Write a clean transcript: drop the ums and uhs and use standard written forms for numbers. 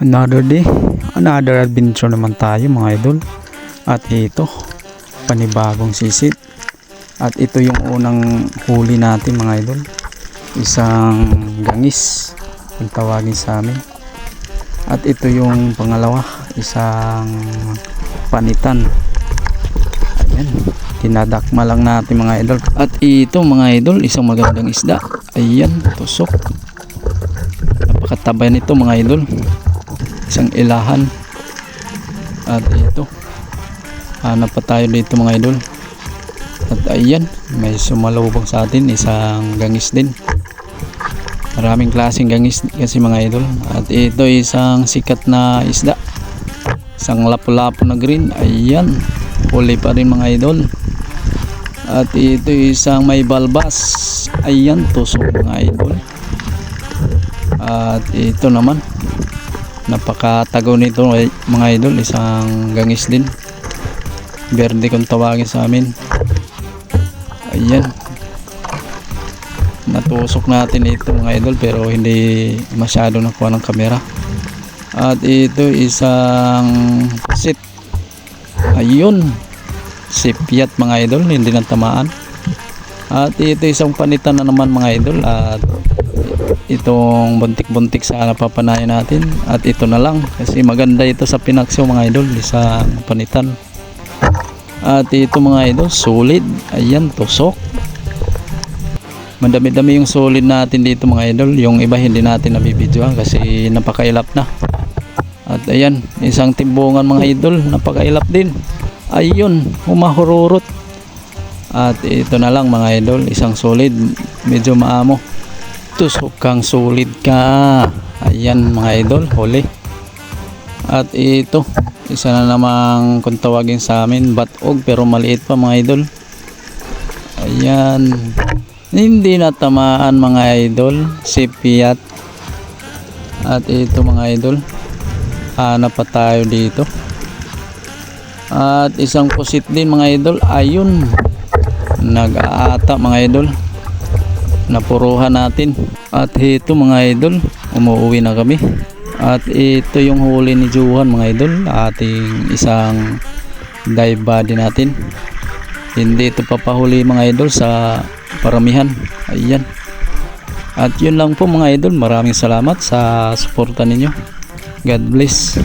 Another day, another adventure naman tayo mga idol. At ito, panibagong sisit. At ito yung unang huli natin mga idol. Isang gangis, kung tawagin sa amin. At ito yung pangalawa, isang panitan. Ayan, tinadakma lang natin mga idol. At ito mga idol, isang magandang isda. Ayan, tusok. Napakatabay nito mga idol. Isang ilahan. At ito, hanap pa tayo dito mga idol. At ayan, may sumalubong sa atin, isang gangis din. Maraming klaseng gangis kasi mga idol. At ito isang sikat na isda, isang lapu-lapu na green. Ayan, huli pa rin mga idol. At ito isang may balbas. Ayan, tusok mga idol. At ito naman, napakatago nito mga idol, isang gangis din, berde kung tawagin sa amin. Ayan, natusok natin ito mga idol, pero hindi masyado nakuha ng kamera. At ito isang sit. Ayun, sipyat mga idol, hindi natamaan. At ito isang panitan na naman mga idol. At itong buntik-buntik sana papanayan natin. At ito na lang kasi maganda ito sa pinaksyo mga idol, isang panitan. At ito mga idol, solid. Ayan, tusok. Madami-dami yung solid natin dito mga idol. Yung iba hindi natin nabibidyohan kasi napakailap na. At ayan, isang timbungan mga idol, napakailap din. Ayun, humahururot. At ito na lang mga idol, isang solid, medyo maamo. Tusok kang solid ka. Ayan mga idol, huli. At ito, isa na namang kung tawagin sa amin, batog, pero maliit pa mga idol. Ayan, hindi natamaan mga idol, sipyat. At ito mga idol, hanap pa tayo dito. At isang pusit din mga idol. Ayun, nag-aata mga idol, napuruhan natin. At ito mga idol, umuwi na kami. At ito yung huli ni Johan mga idol, ating isang dive body natin. Hindi ito papahuli mga idol sa paramihan. Ayan. At yun lang po mga idol, maraming salamat sa suporta ninyo. God bless.